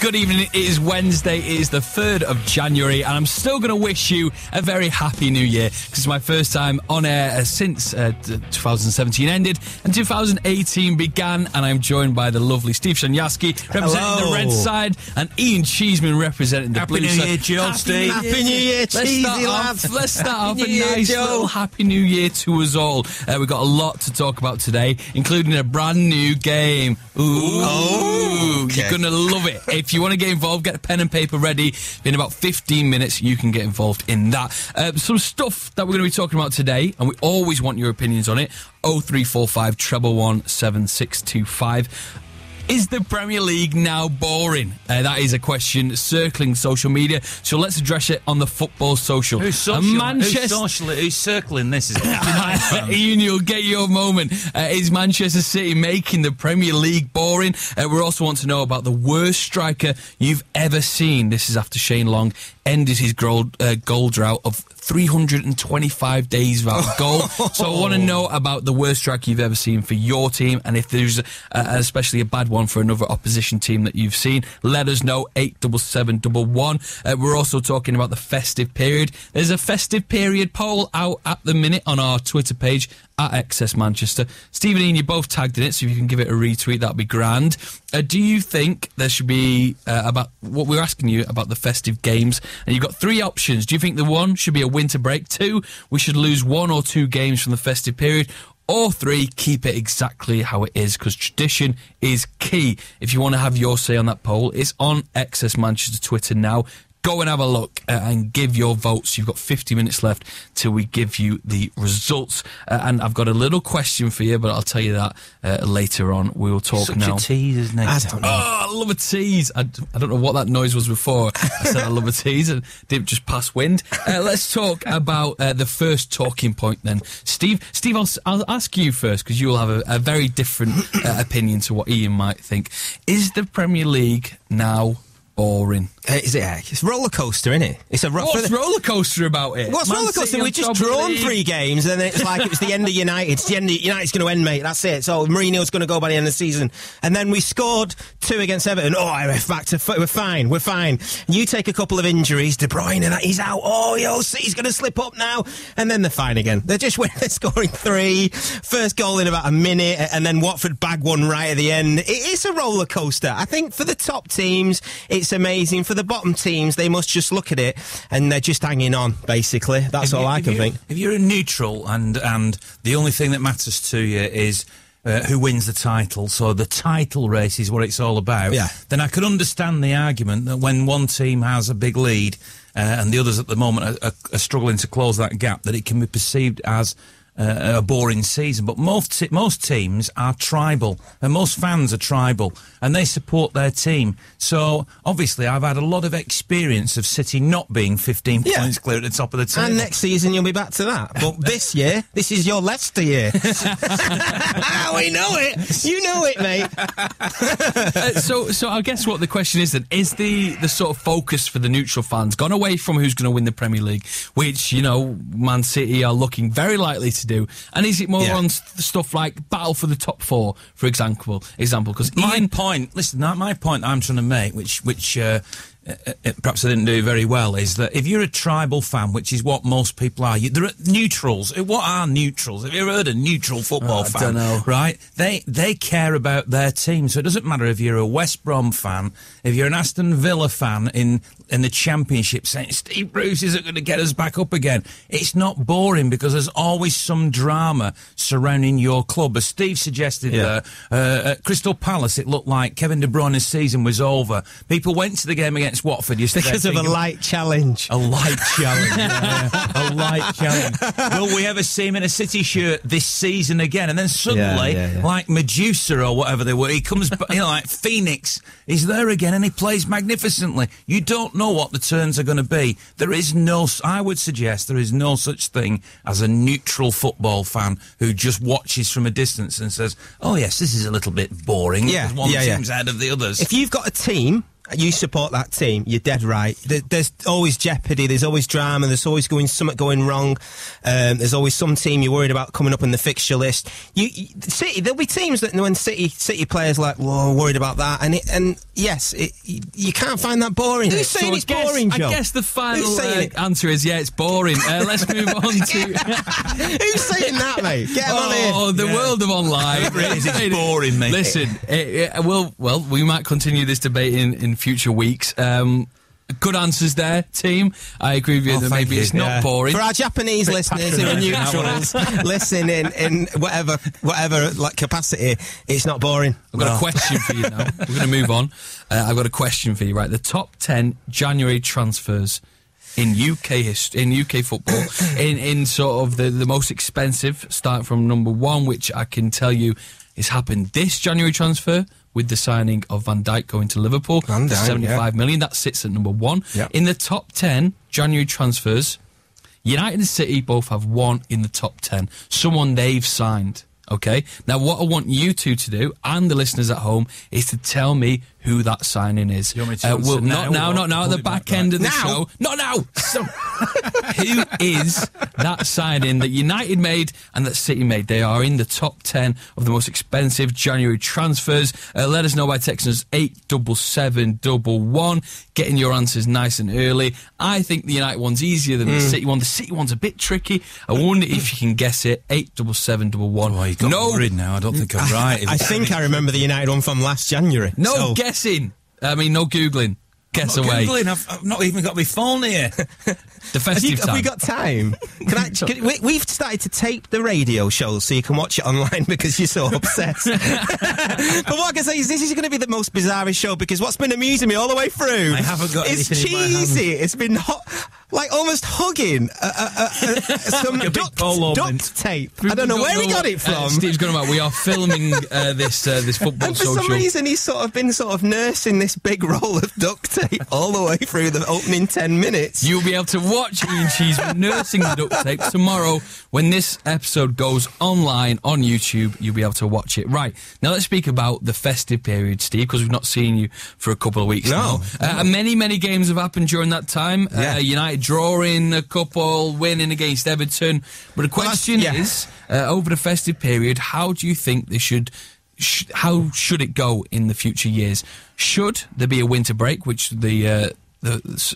Good evening. It is Wednesday. It is the 3rd of January, and I'm still going to wish you a very happy new year because it's my first time on air since 2017 ended and 2018 began, and I'm joined by the lovely Steve Shanyaski representing the red side and Ian Cheeseman representing the blue side. Happy New Year, Joe. Steve. Happy New Year, cheesy lads. Let's start off a nice little Happy New Year to us all. We've got a lot to talk about today, including a brand new game. Okay. You're going to love it. If you want to get involved, get a pen and paper ready. In about 15 minutes, you can get involved in that. Some stuff that we're going to be talking about today, and we always want your opinions on it. 0345 111 7625. Is the Premier League now boring? That is a question circling social media, so let's address it on the Football Social. Who's circling this? Is it? Ian, you'll get your moment. Is Manchester City making the Premier League boring? We also want to know about the worst striker you've ever seen. This is after Shane Long ended his goal drought of 325 days without a goal. So I want to know about the worst striker you've ever seen for your team, and if there's especially a bad one for another opposition team that you've seen, let us know. 87711. We're also talking about the festive period. There's a festive period poll out at the minute on our Twitter page at XS Manchester. Steve and Ian, you both tagged in it, so if you can give it a retweet, that'd be grand. Do you think there should be about what we're asking you about the festive games? And you've got 3 options. Do you think the 1 should be a winter break? 2, we should lose 1 or 2 games from the festive period? Or 3, keep it exactly how it is, because tradition is key. If you want to have your say on that poll, it's on XS Manchester Twitter now. Go and have a look and give your votes. You've got 50 minutes left till we give you the results. And I've got a little question for you, but I'll tell you that later on. We will talk now. Such a tease, isn't it? I don't know. Oh, I love a tease. I don't know what that noise was before. I said I love a tease and didn't just pass wind. Let's talk about the first talking point then. Steve, I'll ask you first because you will have a very different opinion to what Ian might think. Is the Premier League now boring? Is it? It's roller coaster, isn't it? It's a What's roller coaster about it? What's roller coaster? We've just drawn 3 games, and then it's like it was the end of United. It's the end of United's going to end, mate. That's it. So Mourinho's going to go by the end of the season. And then we scored 2 against Everton. Oh, we're fine. We're fine. You take a couple of injuries. De Bruyne, he's out. Oh, City's going to slip up now. And then they're fine again. They're just they're scoring 3. First goal in about a minute, and then Watford bag one right at the end. It's a roller coaster. I think for the top teams, it's amazing. For the bottom teams, they must just look at it and they're just hanging on, basically. That's all I can think. If you're a neutral and the only thing that matters to you is who wins the title, so the title race is what it's all about, then I could understand the argument that when one team has a big lead and the others at the moment are struggling to close that gap, that it can be perceived as a boring season. But most teams are tribal, and most fans are tribal, and they support their team. So obviously I've had a lot of experience of City not being 15 points clear at the top of the table. And next season you'll be back to that. But this year, this is your Leicester year. We know it. You know it, mate. So I guess what the question is then, is the sort of focus for the neutral fans gone away from who's going to win the Premier League, which, Man City are looking very likely to do, and is it more on stuff like battle for the top 4, for example? Because my point I'm trying to make, which perhaps I didn't do very well, is that if you're a tribal fan, which is what most people are, there are neutrals. What are neutrals? Have you ever heard of neutral football fan? I don't know. Right? They care about their team, so it doesn't matter if you're a West Brom fan, if you're an Aston Villa fan in the Championship saying Steve Bruce isn't going to get us back up again. It's not boring because there's always some drama surrounding your club. As Steve suggested there, at Crystal Palace, it looked like Kevin De Bruyne's season was over. People went to the game against Watford yesterday because of a light challenge. A light challenge. A light challenge. Will we ever see him in a City shirt this season again? And then suddenly, like Medusa or whatever they were, he comes, like Phoenix, he's there again and he plays magnificently. You don't know what the turns are going to be. I would suggest there is no such thing as a neutral football fan who just watches from a distance and says, oh yes, this is a little bit boring because one team's ahead of the others. If you've got a team you support that team, you're dead right. There's always jeopardy, there's always drama, there's always something going wrong. There's always some team you're worried about coming up in the fixture list. City, there'll be teams that when City players like, whoa, worried about that. And yes, you can't find that boring. Who's saying it's boring, Joe? I guess the final answer is, yeah, it's boring. Let's move on to... Who's saying that, mate? Get him on here. Oh, the world of online. It's boring, mate. Listen, well, we might continue this debate in future weeks. Good answers there, team. I agree with you that maybe it's not boring. For our Japanese listeners who are neutrals, listen in whatever like capacity, it's not boring. I've got a question for you now. We're going to move on. I've got a question for you. Right, the top 10 January transfers in UK football, in sort of the most expensive, starting from number 1, which I can tell you has happened this January transfer, with the signing of Van Dijk going to Liverpool for 75 million. That sits at number 1. Yep. In the top 10 January transfers, United and City both have one in the top 10. Someone they've signed. Okay? Now, what I want you two to do, and the listeners at home, is to tell me who that signing is. You want me to not now, at the back end of the show. Not now! So, who is that signing that United made and that City made? They are in the top 10 of the most expensive January transfers. Let us know by texting us 87711, getting your answers nice and early. I think the United one's easier than the City one. The City one's a bit tricky. I wonder if you can guess it. 87711. Oh, you got worried now. I don't think I'm right. I think I remember the United one from last January. No guessing. I mean, no Googling. Guess away. I've not even got my phone here. The festive time. Have we got time? We've started to tape the radio shows so you can watch it online because you're so obsessed. But what I can say is this is going to be the most bizarre show because what's been amusing me all the way through I haven't got anything cheesy. In my hand. It's been like almost hugging some duct tape. I don't know where he got it from. Steve's going about. We are filming this football and for social. some reason he's been nursing this big roll of duct tape all the way through the opening 10 minutes. You'll be able to watch Ian Cheeseman nursing the duct tape tomorrow when this episode goes online on YouTube. You'll be able to watch it. Right, now let's speak about the festive period, Steve, because we've not seen you for a couple of weeks now. Many games have happened during that time. United drawing a couple, winning against Everton. But the question is, over the festive period, how do you think they should... how should it go in the future years? Should there be a winter break, which the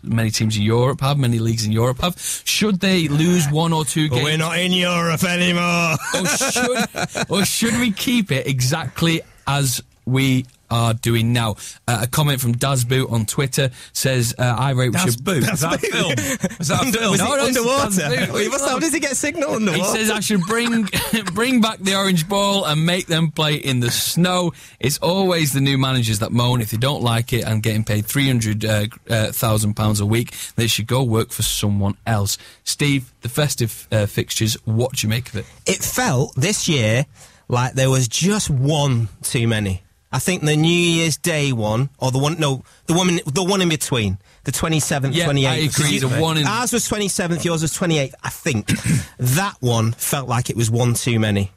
many teams in Europe have, many leagues in Europe have? Should they lose one or two games? We're not in Europe anymore. Or should we keep it exactly as we are doing now? A comment from Dazboot on Twitter says, I rate we should... Dazboot? Is that a film? Is that a film? No, underwater. How does he get signal underwater? He says I should bring back the orange ball and make them play in the snow. It's always the new managers that moan if they don't like it and getting paid £300,000 a week. They should go work for someone else. Steve, the festive fixtures, what do you make of it? It felt this year like there was just one too many. I think the New Year's Day one, or the one in between, the 27th, 28th. I agree. Ours was 27th, yours was 28th. I think that one felt like it was one too many.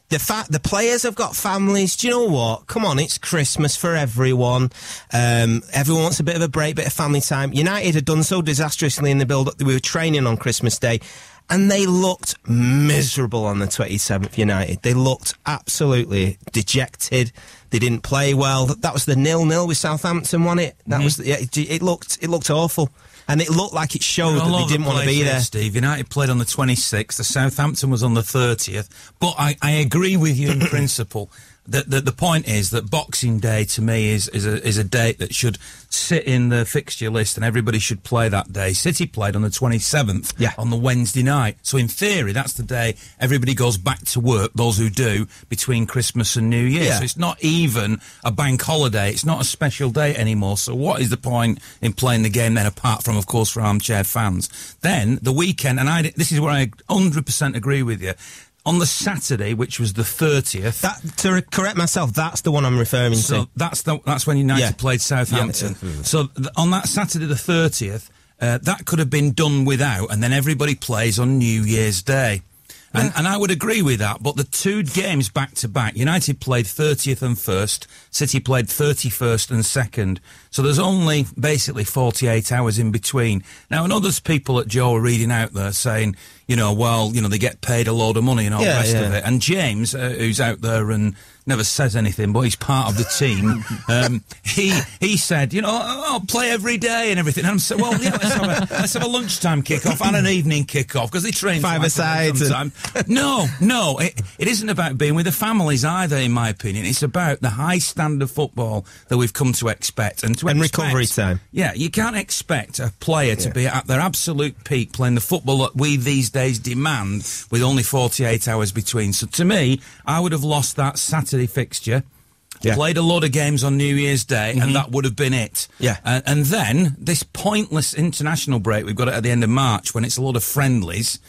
The players have got families. Do you know what? Come on, it's Christmas for everyone. Everyone wants a bit of a break, bit of family time. United had done so disastrously in the build-up that we were training on Christmas Day. And they looked miserable on the 27th, United. They looked absolutely dejected. They didn't play well. That was the 0-0 with Southampton, wasn't it? That was it looked awful. And it looked like it showed that they didn't want to be there. Steve, United played on the 26th. The Southampton was on the 30th. But I agree with you in principle. The point is that Boxing Day to me is a date that should sit in the fixture list and everybody should play that day. City played on the 27th on the Wednesday night. So in theory, that's the day everybody goes back to work, those who do, between Christmas and New Year. So it's not even a bank holiday. It's not a special day anymore. So what is the point in playing the game then, apart from, of course, for armchair fans? Then the weekend, and this is where I 100% agree with you, on the Saturday, which was the 30th... to correct myself, that's the one I'm referring to. So that's when United played Southampton. So on that Saturday the 30th, that could have been done without, and then everybody plays on New Year's Day. And I would agree with that, but the 2 games back-to-back, United played 30th and 1st, City played 31st and 2nd, so there's only basically 48 hours in between. Now, and others people that Joe are reading out there saying, they get paid a load of money and all the rest of it. And James, who's out there and never says anything, but he's part of the team, he said, I'll play every day and everything. And I'm saying, well, let's have a lunchtime kick-off and an evening kick-off, because they train 5-a-side. No, it isn't about being with the families either, in my opinion. It's about the high standard football that we've come to expect. And recovery time. Yeah, you can't expect a player to be at their absolute peak playing the football that we these days demand with only 48 hours between. So to me, I would have lost that Saturday fixture. Yeah. Played a lot of games on New Year's Day, and that would have been it. Yeah. And then this pointless international break we've got at the end of March, when it's a lot of friendlies.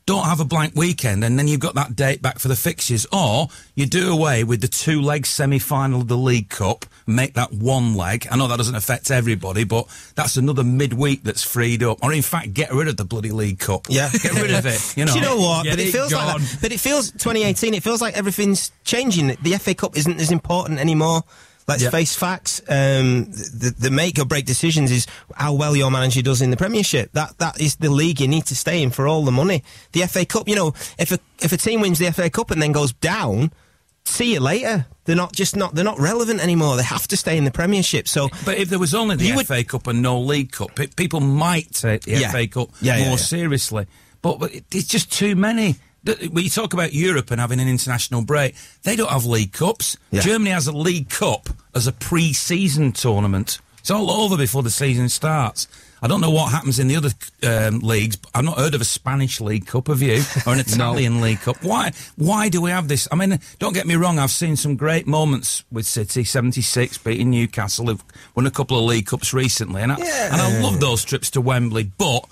Don't have a blank weekend, and then you've got that date back for the fixtures. Or you do away with the 2-leg semi-final of the League Cup, make that 1 leg. I know that doesn't affect everybody, but that's another midweek that's freed up. Or in fact, get rid of the bloody League Cup. Yeah. Get rid of it. Do you know what? But it feels like that. But it feels 2018. It feels like everything's changing. The FA Cup isn't as important anymore. Let's face facts. The make or break decisions is how well your manager does in the Premiership. That is the league you need to stay in for all the money. The FA Cup, if a team wins the FA Cup and then goes down, see you later. They're not relevant anymore. They have to stay in the Premiership. So, but if there was only the FA Cup and no League Cup, people might take the FA Cup more seriously. But it's just too many. When you talk about Europe and having an international break, they don't have League Cups. Yeah. Germany has a League Cup as a pre-season tournament. It's all over before the season starts. I don't know what happens in the other leagues. I've not heard of a Spanish League Cup, have you? Or an Italian League Cup. Why do we have this? I mean, don't get me wrong, I've seen some great moments with City, 76, beating Newcastle, who've won a couple of League Cups recently. And I love those trips to Wembley, but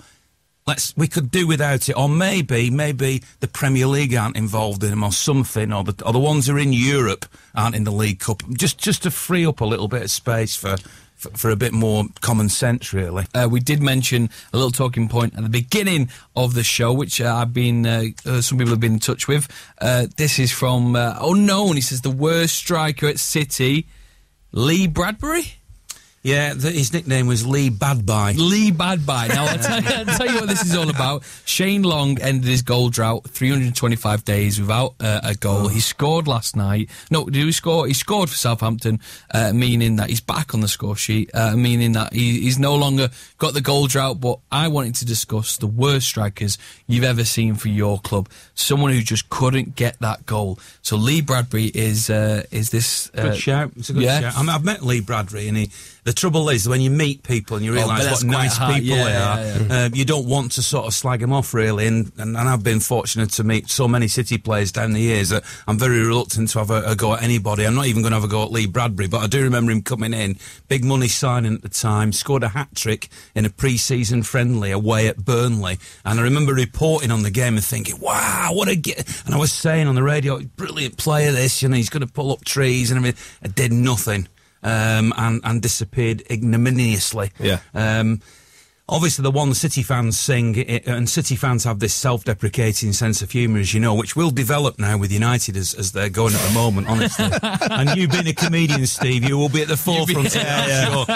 we could do without it, or maybe the Premier League aren't involved in them, or something, or the ones who are in Europe aren't in the League Cup, just to free up a little bit of space for a bit more common sense, really. We did mention a little talking point at the beginning of the show, which I've been some people have been in touch with. This is from Unknown. He says the worst striker at City, Lee Bradbury. Yeah, his nickname was Lee Badby. Lee Badby. Now, I'll tell you what this is all about. Shane Long ended his goal drought, 325 days without a goal. He scored last night. No, did he score? He scored for Southampton, meaning that he's back on the score sheet, meaning that he's no longer got the goal drought. But I wanted to discuss the worst strikers you've ever seen for your club. Someone who just couldn't get that goal. So Lee Bradbury is this... good shout. It's a good shout. I mean, I've met Lee Bradbury, and the trouble is, when you meet people and you realise what nice people they are, you don't want to sort of slag them off, really. And I've been fortunate to meet so many City players down the years that I'm very reluctant to have a go at anybody. I'm not even going to have a go at Lee Bradbury, but I do remember him coming in, big money signing at the time, scored a hat-trick in a pre-season friendly away at Burnley. And I remember reporting on the game and thinking, wow, what a... And I was saying on the radio, brilliant player this, he's going to pull up trees and everything. I did nothing. And disappeared ignominiously. Yeah. Obviously, the one the City fans sing, and City fans have this self-deprecating sense of humour, as you know, which will develop now with United as they're going at the moment, honestly. And you being a comedian, Steve, you will be at the forefront of that, sure.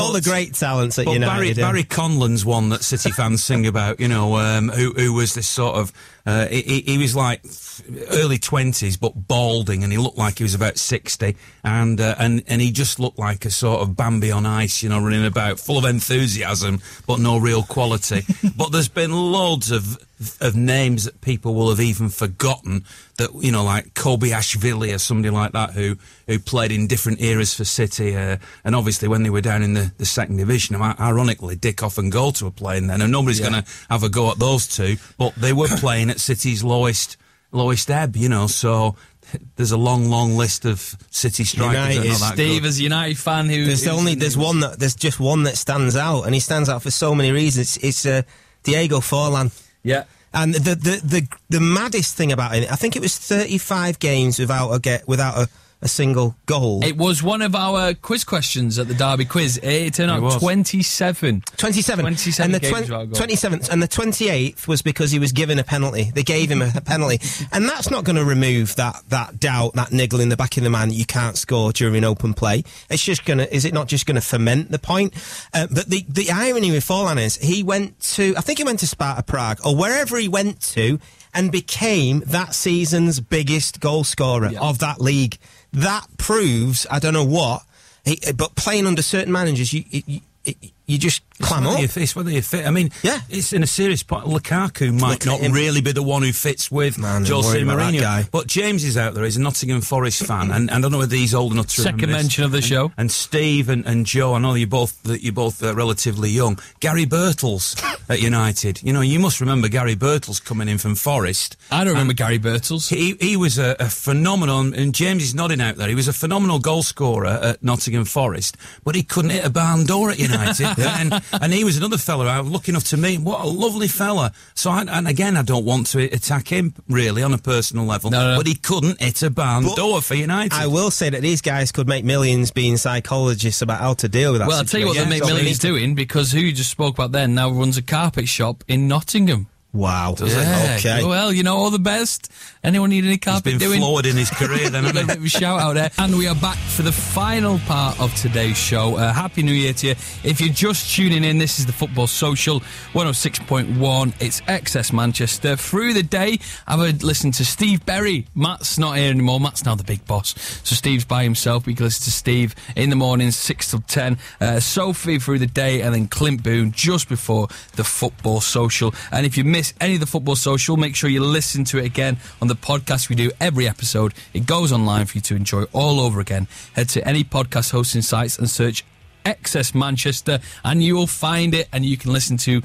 All the great talents at United. Barry Conlon's one that City fans sing about, who was this sort of... he was like early 20s, but balding, and he looked like he was about 60, and he just looked like a sort of Bambi on ice, running about, full of enthusiasm, but no real quality. But there's been loads of names that people will have even forgotten, that, like Kobayashi or somebody like that, who played in different eras for City, and obviously when they were down in the second division, ironically, Dickoff and Goldter were playing then, and nobody's going to have a go at those two, but they were playing at City's lowest ebb, so... There's a long list of City strikers. United, Steve, as a United fan, there's just one that stands out, and he stands out for so many reasons. It's Diego Forlan. Yeah. And the maddest thing about it, I think it was 35 games without a single goal. It was one of our quiz questions at the Derby quiz. It turned out 27. 27. 27 and the games without a goal. 27th. And the 28th was because he was given a penalty. They gave him a penalty. And that's not going to remove that doubt, that niggle in the back of the mind that you can't score during open play. It's just going to, is it not just going to ferment the point? But the irony with Forlan is he went to, I think he went to Sparta Prague, or wherever he went to, and became that season's biggest goal scorer of that league. That proves, I don't know what, but playing under certain managers, you just clam up. It's whether you fit. I mean, it's in a serious point. Lukaku might not really be the one who fits with Jose Mourinho. But James is out there. He's a Nottingham Forest fan, and I don't know whether he's old enough to remember Second mention of the show. And Steve and Joe, I know you're both relatively young. Gary Birtles at United. You know, you must remember Gary Birtles coming in from Forest. I don't remember Gary Birtles. He was a phenomenal, and James is nodding out there. He was a phenomenal goal scorer at Nottingham Forest, but he couldn't hit a barn door at United. And he was another fella I was lucky enough to meet. What a lovely fella. So, and again, I don't want to attack him, really, on a personal level. No. But he couldn't hit a barn door for United. I will say that these guys could make millions being psychologists about how to deal with that Well, I'll tell you what they make millions doing, because who you just spoke about then now runs a carpet shop in Nottingham. Wow. Does it? Okay. Well, you know, all the best. Anyone need any carpet doing? He's been floored in his career then, hasn't he? A bit of a shout out there. And we are back for the final part of today's show. Happy New Year to you. If you're just tuning in, this is the Football Social 106.1. It's XS Manchester. Through the day, I've listened to Steve Berry. Matt's not here anymore. Matt's now the big boss. So Steve's by himself. We can listen to Steve in the mornings, 6 till 10. Sophie through the day, and then Clint Boone just before the Football Social. And if you miss any of the Football Social, make sure you listen to it again on the podcast we do every episode. It goes online for you to enjoy all over again. Head to any podcast hosting sites and search XS Manchester, and you will find it, and you can listen to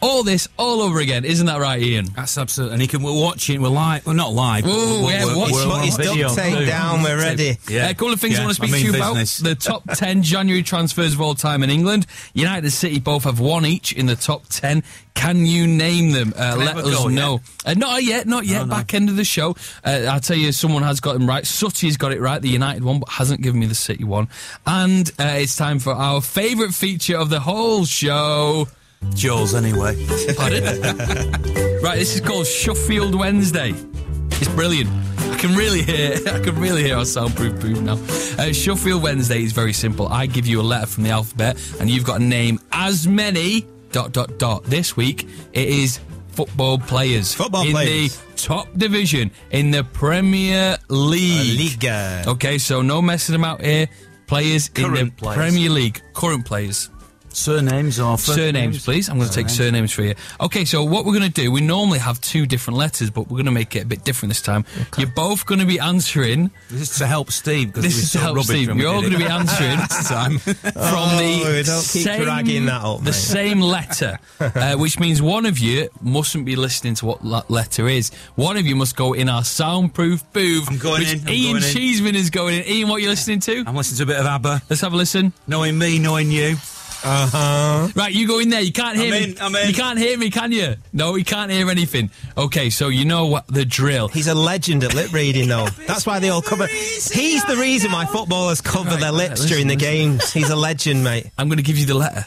all this all over again. Isn't that right, Ian? That's absolutely. And we're watching. We're live. We're not live. We're his duct tape down. We're ready. A couple of things I want to speak to you about. The top 10 January transfers of all time in England. United City both have one each in the top 10. Can you name them? Let us know. Not yet. No. Back end of the show. I'll tell you, someone has got them right. Sutty's got it right, the United one, but hasn't given me the City one. And it's time for our favourite feature of the whole show. Joel's anyway. Pardon? Right, this is called Sheffield Wednesday. It's brilliant. I can really hear our soundproof booth now. Sheffield Wednesday is very simple. I give you a letter from the alphabet, and you've got to name as many ... This week, it is football players. In the top division in the Premier League. Liga. Okay, so no messing them out here. Players in the Premier League. Current players. Surnames or first surnames, please. I'm going to take surnames for you. Okay, so what we're going to do, we normally have 2 different letters, but we're going to make it a bit different this time. Okay. You're both going to be answering. This is to help Steve. This is to help Steve. You're all going to be answering from the same letter, which means one of you mustn't be listening to what that letter is. One of you must go in our soundproof booth. I'm going in. Ian Cheeseman is going in. Ian, what are you listening to? I'm listening to a bit of ABBA. Let's have a listen. Knowing me, knowing you. Right, you go in there. You can't hear me. I'm in. You can't hear me, can you? No, you can't hear anything. Okay, so you know what the drill. He's a legend at lip reading, though. That's why they all cover. He's the reason why footballers cover their lips during the games. He's a legend, mate. I'm going to give you the letter.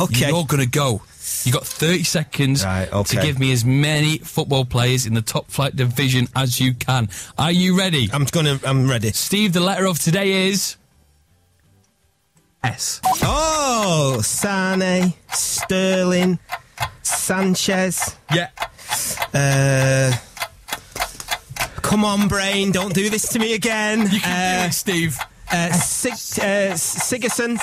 Okay. You're going to go. You got 30 seconds to give me as many football players in the top flight division as you can. Are you ready? I'm ready. Steve, the letter of today is S. Oh, Sane, Sterling, Sanchez. Yeah. Come on, brain, don't do this to me again. You can do it, Steve. Sigerson.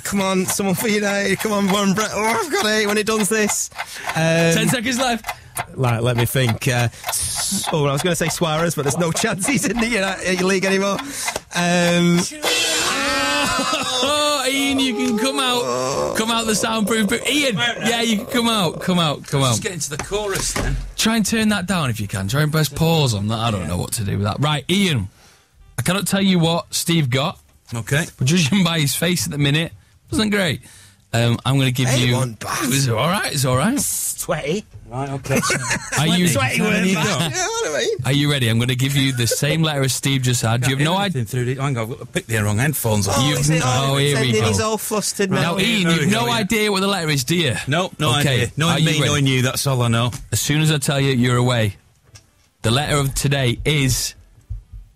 Come on, someone for United. Come on, Warren Brett. Oh, I've got it when it does this. 10 seconds left. Let me think. I was going to say Suarez, but there's no chance he's in the league anymore. Ian, you can come out the soundproof booth. Ian, you can come out. Just get into the chorus then. Try and turn that down if you can. Try and press pause on that. I don't know what to do with that. Right, Ian, I cannot tell you what Steve got. Okay. But judging by his face at the minute, wasn't great. I'm going to give you... It's all right, it's all right. Sweaty. Right, okay. Are you Sweaty word. Yeah, what I mean. Are you ready? I'm going to give you the same letter as Steve just had. You have no idea. Hang on, I've picked the wrong headphones on. Here we go. He's all flustered now. Now, Ian, you've no idea what the letter is, do you? No idea. Knowing me, knowing you, that's all I know. As soon as I tell you, you're away. The letter of today is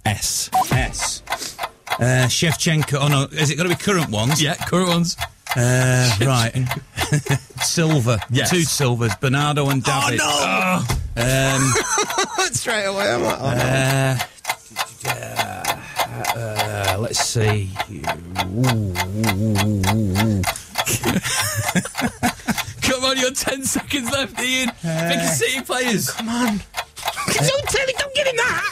S. S. Shevchenko. Oh, no. Is it going to be current ones? Yeah, current ones. Right. Silver. Yes. 2 silvers. Bernardo and David. Oh, no! Straight away, I'm like, let's see. Come on, you've got 10 seconds left, Ian. Think of City players. Come on. Don't give him that.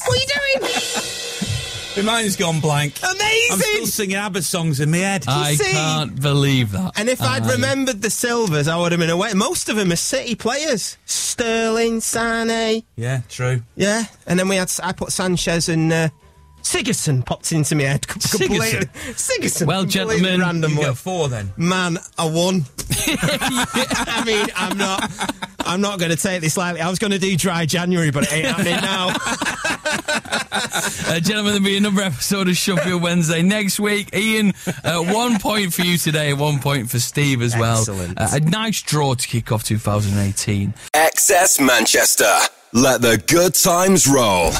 What are you doing? Mine's gone blank. Amazing. I'm still singing ABBA songs in my head. I can't believe that. And if I'd remembered the Silvers, I would have been away. Most of them are City players. Sterling, Sané. Yeah, true. Yeah. And then I put Sanchez and Sigurdsson popped into my head. Sigurdsson. Well, gentlemen, you got 4 then. Man, I won. I mean, I'm not going to take this lightly. I was going to do dry January, but it ain't happening now. Gentlemen, there'll be another episode of Sheffield Wednesday next week. Ian, 1 point for you today, 1 point for Steve as well. Excellent. A nice draw to kick off 2018. XS Manchester. Let the good times roll.